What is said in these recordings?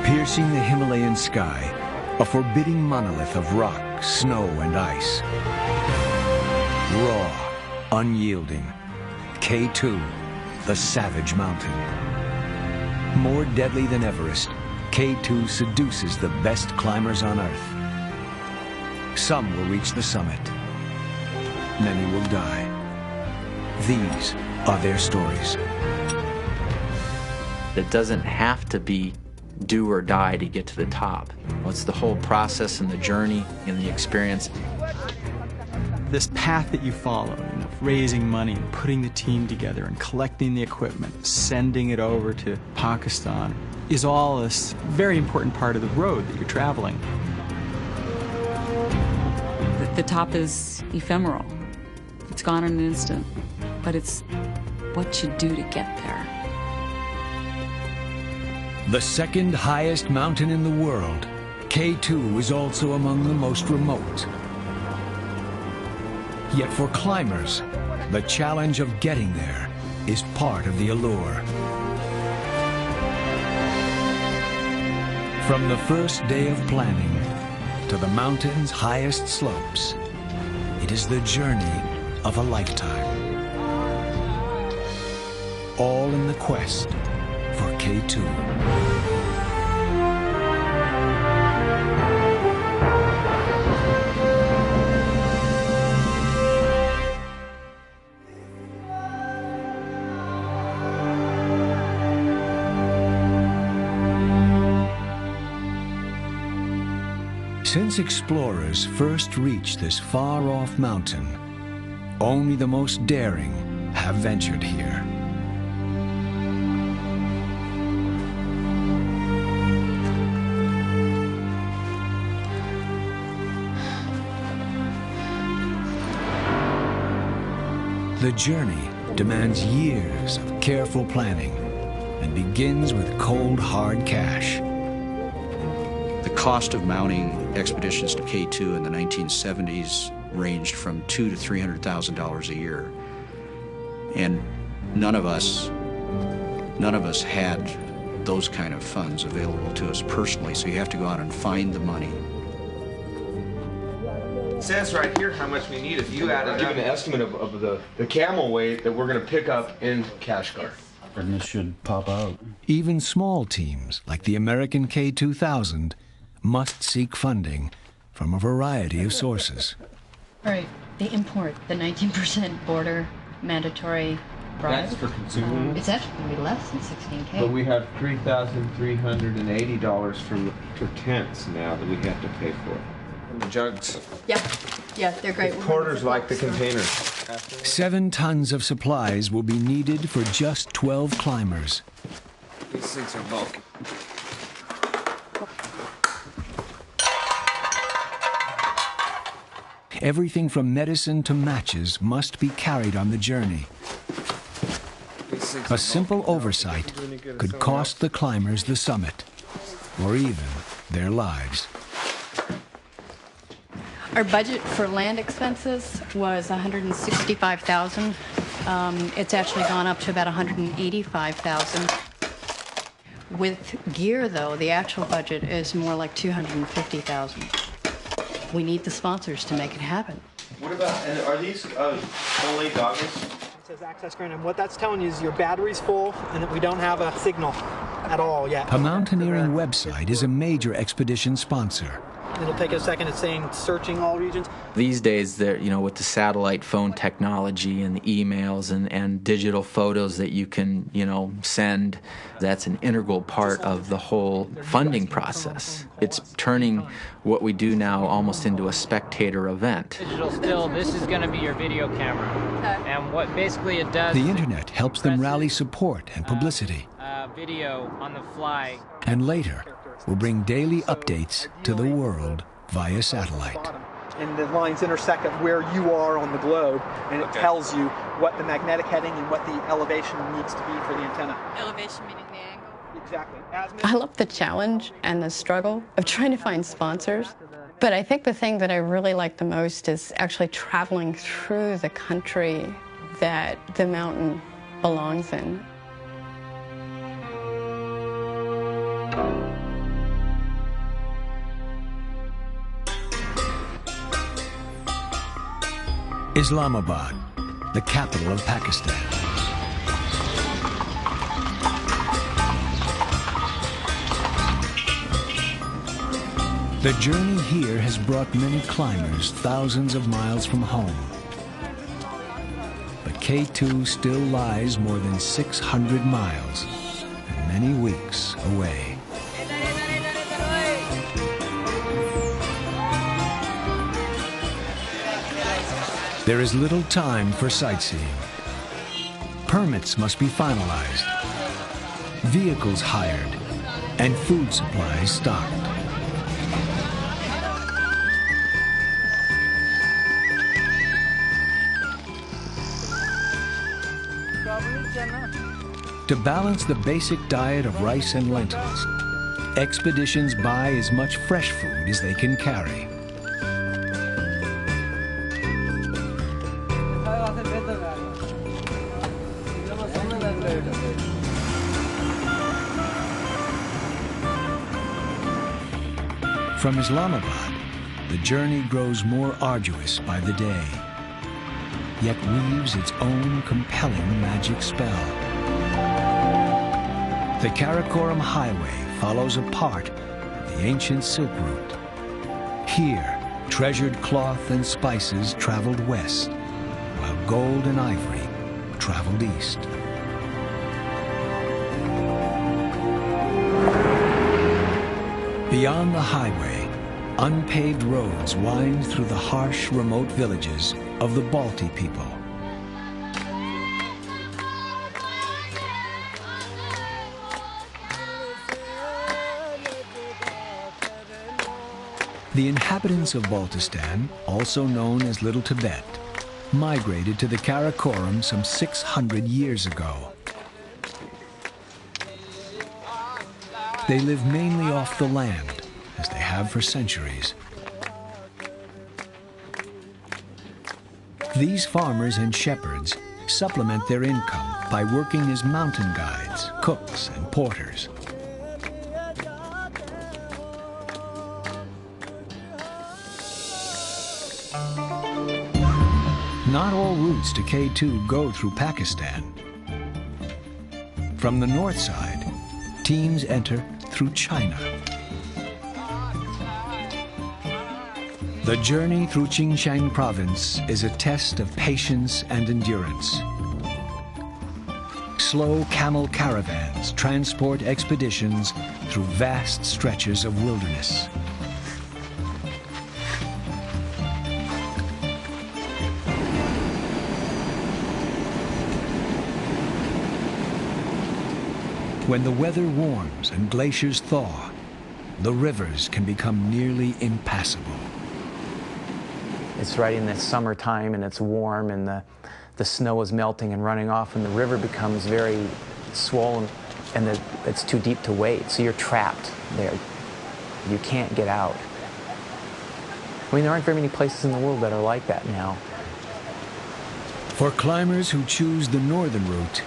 Piercing the Himalayan sky, a forbidding monolith of rock, snow, and ice. Raw, unyielding, K2, the savage mountain. More deadly than Everest, K2 seduces the best climbers on Earth. Some will reach the summit. Many will die. These are their stories. It doesn't have to be do or die to get to the top. It's the whole process and the journey and the experience. This path that you follow, raising money, and putting the team together and collecting the equipment, sending it over to Pakistan, is all a very important part of the road that you're traveling. The top is ephemeral. It's gone in an instant, but it's what you do to get there. The second highest mountain in the world, K2 is also among the most remote. Yet for climbers, the challenge of getting there is part of the allure. From the first day of planning to the mountain's highest slopes, it is the journey of a lifetime. All in the quest for K2. Since explorers first reached this far-off mountain, only the most daring have ventured here. The journey demands years of careful planning and begins with cold, hard cash. The cost of mounting expeditions to K2 in the 1970s ranged from $200,000 to $300,000 a year. And none of us had those kind of funds available to us personally, so you have to go out and find the money. It says right here how much we need if you add it up. Give an estimate of the camel weight that we're going to pick up in Kashgar. And this should pop out. Even small teams, like the American K2000, must seek funding from a variety of sources. All right, they import the 19% border mandatory bribe. That's for consuming. It's actually going to be less than $16K. But we have $3,380 for tents now that we have to pay for. And the jugs. Yeah, they're great. The porters like the containers. 7 tons of supplies will be needed for just 12 climbers. These things are bulky. Everything from medicine to matches must be carried on the journey. A simple oversight could cost the climbers the summit, or even their lives. Our budget for land expenses was $165,000. It's actually gone up to about $185,000. With gear, though, the actual budget is more like $250,000. We need the sponsors to make it happen. What about, and are these only goggles? It says access grant, and what that's telling you is your battery's full and that we don't have a signal at all yet. A mountaineering website is a major expedition sponsor. It'll take a second. It's saying searching all regions. These days, with the satellite phone technology and the emails and digital photos that you can, send, that's an integral part of the whole funding process. It's turning what we do now almost into a spectator event. Digital still, this is going to be your video camera. And what basically it does... The internet helps them rally support and publicity. Video on the fly. And later, will bring daily updates to the world via satellite. And the lines intersect at where you are on the globe, and it tells you what the magnetic heading and what the elevation needs to be for the antenna. Elevation meaning the angle? Exactly. I love the challenge and the struggle of trying to find sponsors. But I think the thing that I really like the most is actually traveling through the country that the mountain belongs in. Islamabad, the capital of Pakistan. The journey here has brought many climbers thousands of miles from home. But K2 still lies more than 600 miles and many weeks away. There is little time for sightseeing. Permits must be finalized, vehicles hired, and food supplies stocked. To balance the basic diet of rice and lentils, expeditions buy as much fresh food as they can carry. From Islamabad, the journey grows more arduous by the day, yet weaves its own compelling magic spell. The Karakoram Highway follows a part of the ancient Silk Route. Here, treasured cloth and spices traveled west, while gold and ivory traveled east. Beyond the highway, unpaved roads wind through the harsh, remote villages of the Balti people. The inhabitants of Baltistan, also known as Little Tibet, migrated to the Karakoram some 600 years ago. They live mainly off the land, as they have for centuries. These farmers and shepherds supplement their income by working as mountain guides, cooks, and porters. Not all routes to K2 go through Pakistan. From the north side, teams enter through China. The journey through Xinjiang province is a test of patience and endurance. Slow camel caravans transport expeditions through vast stretches of wilderness. When the weather warms and glaciers thaw, the rivers can become nearly impassable. It's right in the summertime and it's warm and the snow is melting and running off and the river becomes very swollen and it's too deep to wade, so you're trapped there. You can't get out. I mean, there aren't very many places in the world that are like that now. For climbers who choose the northern route,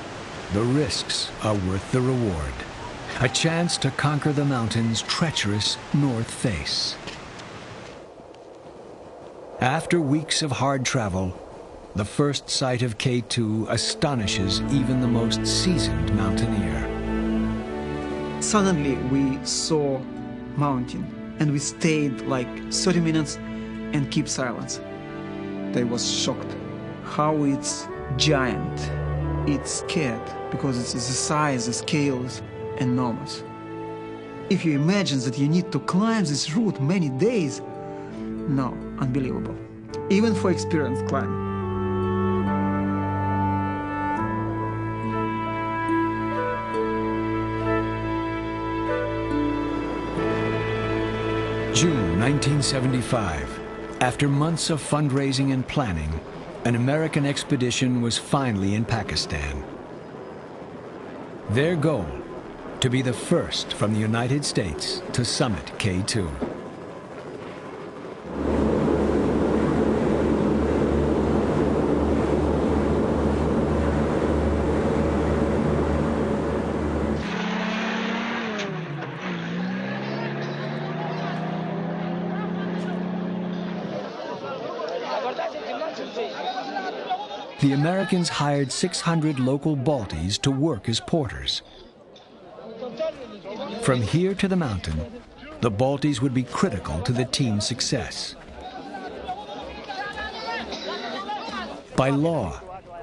the risks are worth the reward. A chance to conquer the mountain's treacherous north face. After weeks of hard travel, the first sight of K2 astonishes even the most seasoned mountaineer. Suddenly we saw mountain and we stayed like 30 minutes and keep silence. I was shocked how it's giant. It's scared because it's the size, the scale is enormous. If you imagine that you need to climb this route many days, no, unbelievable, even for experienced climbers. June 1975. After months of fundraising and planning, an American expedition was finally in Pakistan. Their goal, to be the first from the United States to summit K2. the Americans hired 600 local Balties to work as porters. From here to the mountain, the Balties would be critical to the team's success. By law,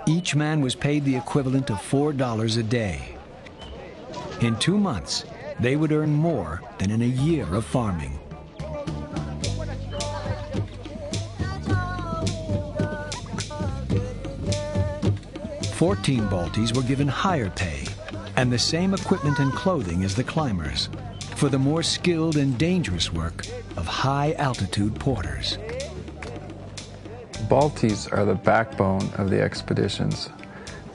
each man was paid the equivalent of $4 a day. In 2 months, they would earn more than in a year of farming. "14 Balties were given higher pay and the same equipment and clothing as the climbers for the more skilled and dangerous work of high-altitude porters. Balties are the backbone of the expeditions.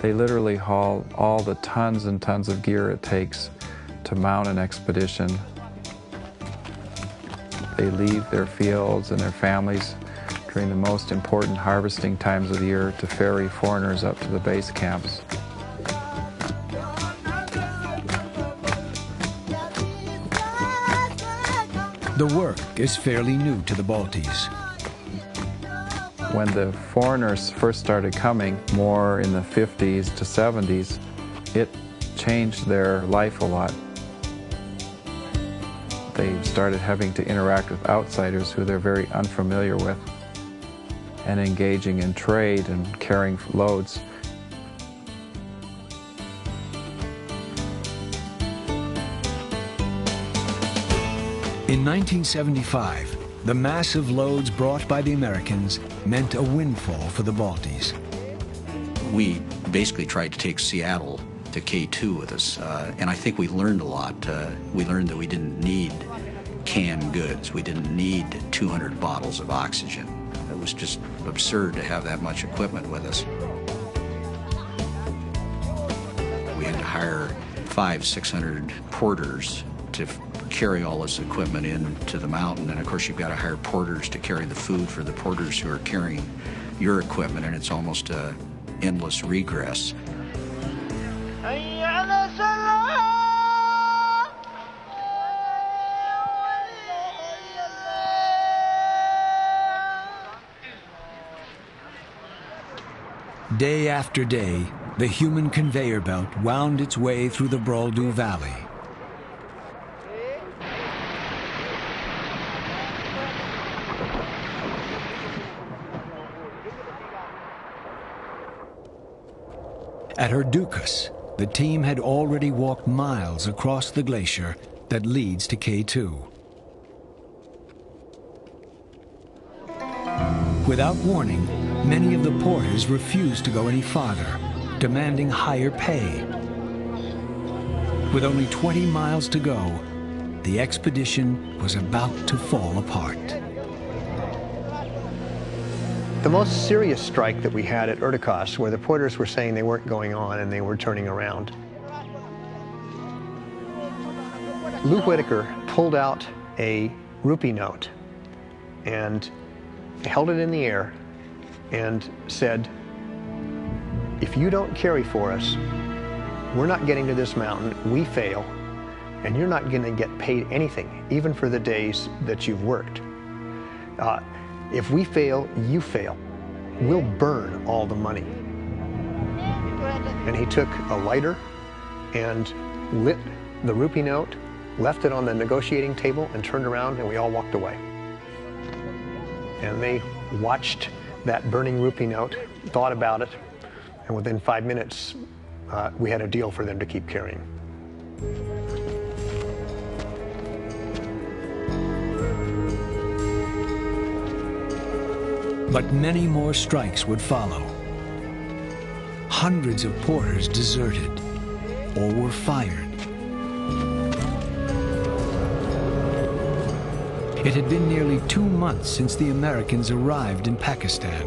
They literally haul all the tons and tons of gear it takes to mount an expedition. They leave their fields and their families during the most important harvesting times of the year to ferry foreigners up to the base camps. The work is fairly new to the Balties. When the foreigners first started coming, more in the 50s to 70s, it changed their life a lot. They started having to interact with outsiders who they're very unfamiliar with, and engaging in trade and carrying loads. In 1975, the massive loads brought by the Americans meant a windfall for the Balties. We basically tried to take Seattle to K2 with us, and I think we learned a lot. We learned that we didn't need canned goods. We didn't need 200 bottles of oxygen. It was just absurd to have that much equipment with us. We had to hire 500-600 porters to carry all this equipment into the mountain, and of course you've got to hire porters to carry the food for the porters who are carrying your equipment, and it's almost an endless regress. Day after day, the human conveyor belt wound its way through the Broldu Valley. At Herdukas, the team had already walked miles across the glacier that leads to K2. Without warning, many of the porters refused to go any farther, demanding higher pay. With only 20 miles to go, the expedition was about to fall apart. The most serious strike that we had at Herdukas, where the porters were saying they weren't going on and they were turning around. Lou Whitaker pulled out a rupee note and held it in the air and said, "If you don't carry for us, we're not getting to this mountain, we fail, and you're not going to get paid anything, even for the days that you've worked. If we fail, you fail. We'll burn all the money." And he took a lighter and lit the rupee note, left it on the negotiating table, and turned around, and we all walked away. And they watched that burning rupee note, thought about it, and within 5 minutes, we had a deal for them to keep carrying. But many more strikes would follow. Hundreds of porters deserted or were fired. It had been nearly 2 months since the Americans arrived in Pakistan.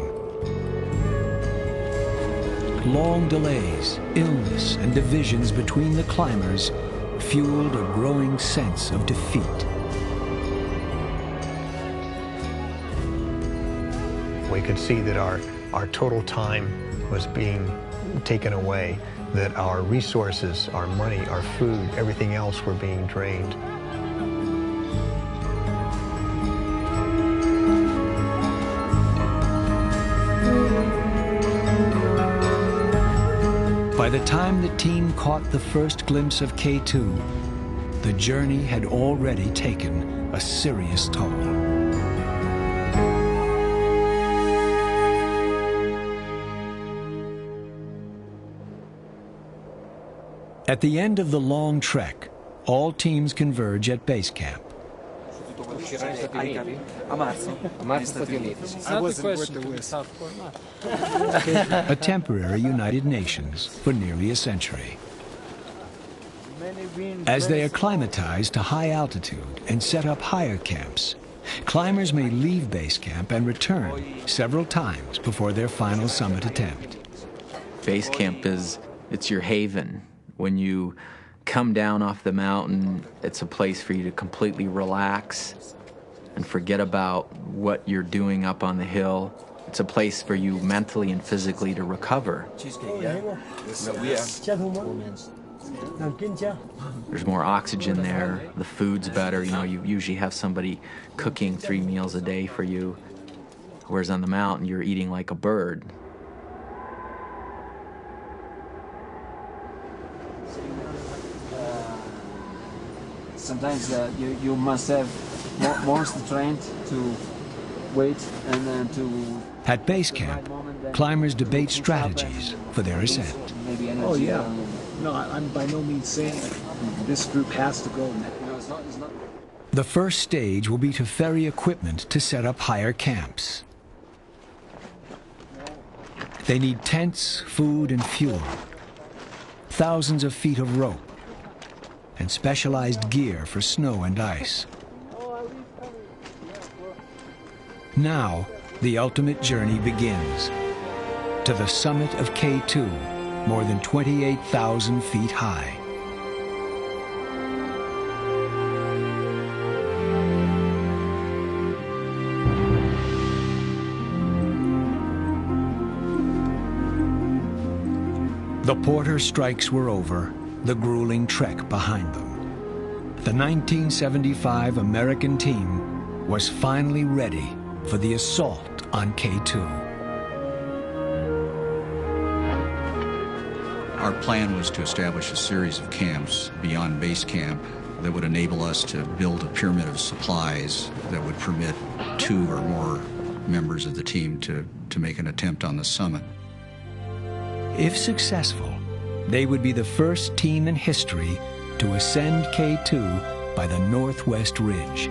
Long delays, illness, and divisions between the climbers fueled a growing sense of defeat. We could see that our total time was being taken away, that our resources, our money, our food, everything else were being drained. By the time the team caught the first glimpse of K2, the journey had already taken a serious toll. At the end of the long trek, all teams converge at base camp. A temporary United Nations for nearly a century. As they acclimatize to high altitude and set up higher camps, climbers may leave base camp and return several times before their final summit attempt. Base camp it's your haven. When you come down off the mountain, it's a place for you to completely relax and forget about what you're doing up on the hill. It's a place for you mentally and physically to recover. There's more oxygen there, the food's better, you usually have somebody cooking 3 meals a day for you, whereas on the mountain you're eating like a bird. Sometimes you must have more strength to wait and then to... At base camp, climbers debate strategies for their ascent. Oh yeah, no, I'm by no means saying that this group has to go. It's not. The first stage will be to ferry equipment to set up higher camps. They need tents, food, and fuel, thousands of feet of rope, and specialized gear for snow and ice. Now, the ultimate journey begins. To the summit of K2, more than 28,000 feet high. The porter strikes were over, the grueling trek behind them. The 1975 American team was finally ready for the assault on K2. Our plan was to establish a series of camps beyond base camp that would enable us to build a pyramid of supplies that would permit 2 or more members of the team to make an attempt on the summit. If successful, they would be the first team in history to ascend K2 by the Northwest Ridge.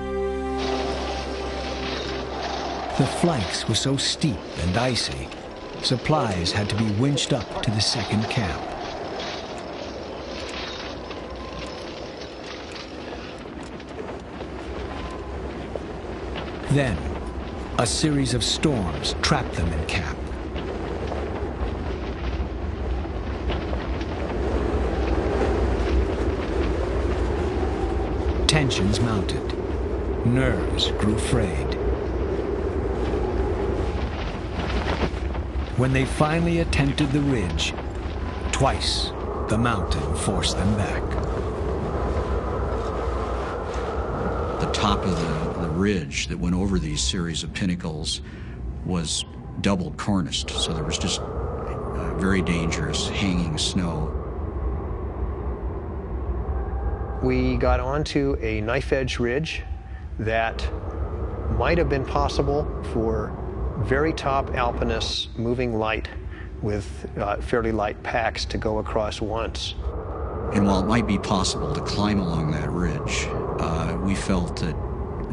The flanks were so steep and icy, supplies had to be winched up to the second camp. Then, a series of storms trapped them in camp. Tensions mounted. Nerves grew frayed. When they finally attempted the ridge, twice the mountain forced them back. The top of the ridge that went over these series of pinnacles was double corniced, so there was just very dangerous hanging snow. We got onto a knife-edge ridge that might have been possible for very top alpinists moving light with fairly light packs to go across once. And while it might be possible to climb along that ridge, we felt that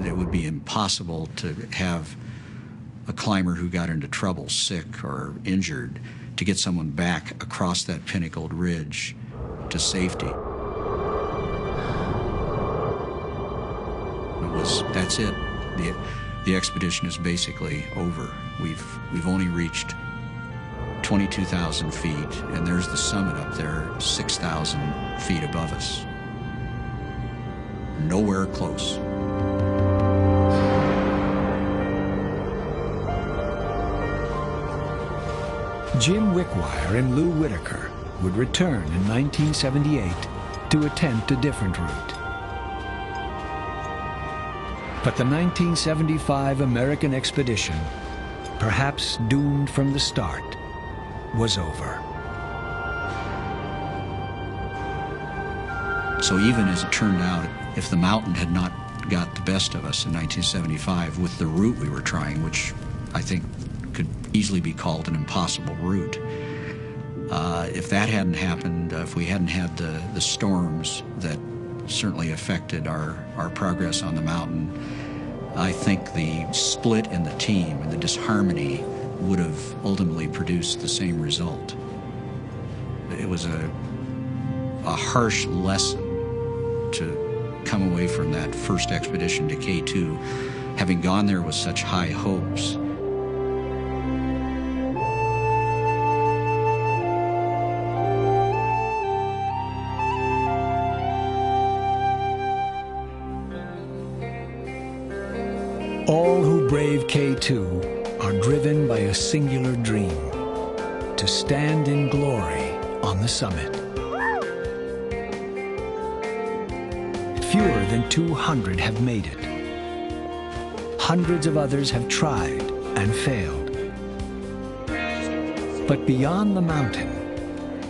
it would be impossible to have a climber who got into trouble, sick or injured, to get someone back across that pinnacled ridge to safety. That's it. The expedition is basically over. We've only reached 22,000 feet, and there's the summit up there, 6,000 feet above us. Nowhere close. Jim Wickwire and Lou Whitaker would return in 1978 to attempt a different route. But the 1975 American expedition, perhaps doomed from the start, was over. So even as it turned out, if the mountain had not got the best of us in 1975 with the route we were trying, which I think could easily be called an impossible route, if that hadn't happened, if we hadn't had the storms that certainly affected our progress on the mountain, I think the split in the team and the disharmony would have ultimately produced the same result. It was a harsh lesson to come away from that first expedition to K2, having gone there with such high hopes. All who brave K2 are driven by a singular dream: to stand in glory on the summit. Fewer than 200 have made it. Hundreds of others have tried and failed. But beyond the mountain,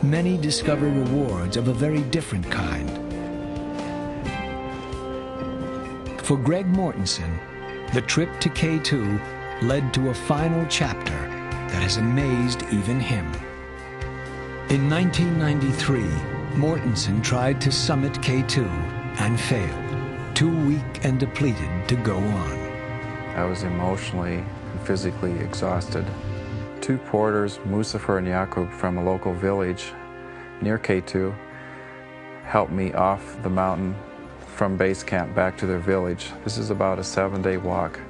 many discover rewards of a very different kind. For Greg Mortensen, the trip to K2 led to a final chapter that has amazed even him. In 1993, Mortensen tried to summit K2 and failed, too weak and depleted to go on. I was emotionally and physically exhausted. Two porters, Musafer and Yakub, from a local village near K2, helped me off the mountain from base camp back to their village. This is about a 7-day walk.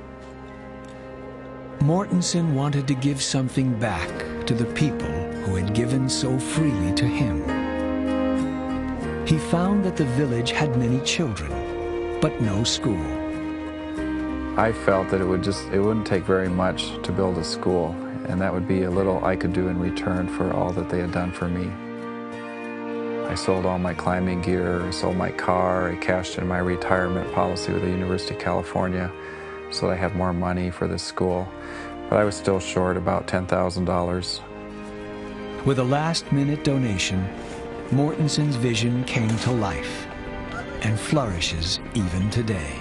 Mortensen wanted to give something back to the people who had given so freely to him. He found that the village had many children, but no school. I felt that it wouldn't take very much to build a school, and that would be a little I could do in return for all that they had done for me. I sold all my climbing gear, I sold my car, I cashed in my retirement policy with the University of California so that I had more money for this school. But I was still short about $10,000. With a last-minute donation, Mortensen's vision came to life and flourishes even today.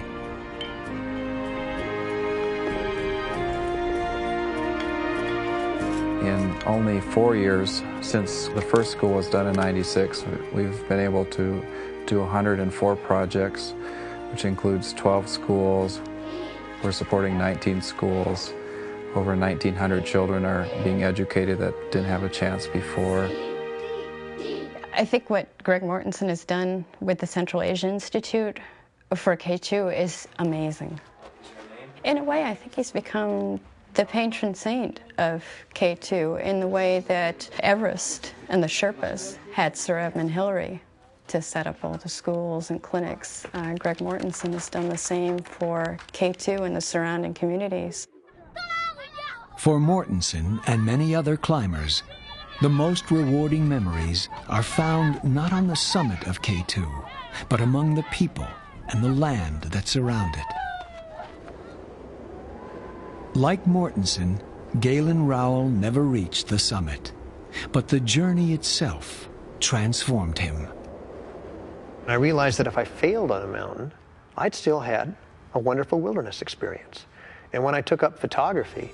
In only 4 years since the first school was done in '96, we've been able to do 104 projects, which includes 12 schools. We're supporting 19 schools. Over 1,900 children are being educated that didn't have a chance before. I think what Greg Mortensen has done with the Central Asia Institute for K2 is amazing. In a way, I think he's become the patron saint of K2 in the way that Everest and the Sherpas had Sir Edmund Hillary to set up all the schools and clinics. Greg Mortensen has done the same for K2 and the surrounding communities. For Mortensen and many other climbers, the most rewarding memories are found not on the summit of K2, but among the people and the land that surround it. Like Mortensen, Galen Rowell never reached the summit, but the journey itself transformed him. I realized that if I failed on a mountain, I'd still had a wonderful wilderness experience. And when I took up photography,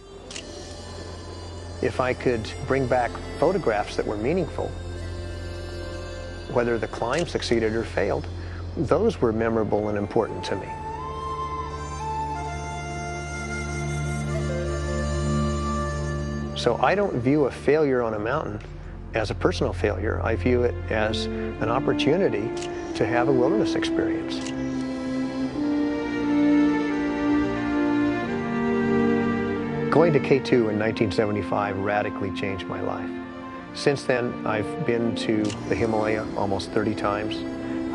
if I could bring back photographs that were meaningful, whether the climb succeeded or failed, those were memorable and important to me. So I don't view a failure on a mountain as a personal failure. I view it as an opportunity to have a wilderness experience. Going to K2 in 1975 radically changed my life. Since then, I've been to the Himalaya almost 30 times.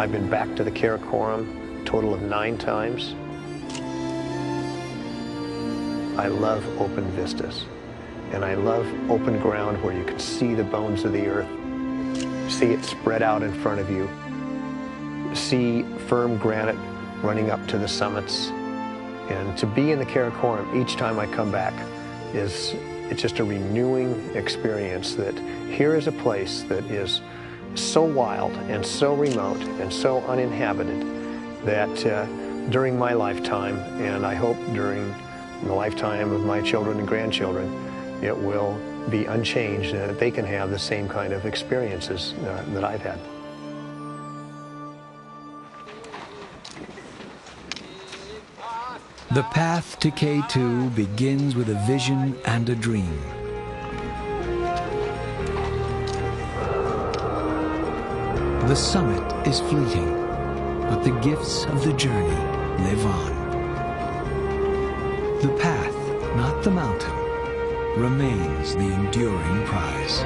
I've been back to the Karakoram a total of 9 times. I love open vistas. And I love open ground where you can see the bones of the earth, see it spread out in front of you, see firm granite running up to the summits. And to be in the Karakoram each time I come back it's just a renewing experience that here is a place that is so wild and so remote and so uninhabited that during my lifetime, and I hope during the lifetime of my children and grandchildren, it will be unchanged, and that they can have the same kind of experiences that I've had. The path to K2 begins with a vision and a dream. The summit is fleeting, but the gifts of the journey live on. The path, not the mountain, remains the enduring prize.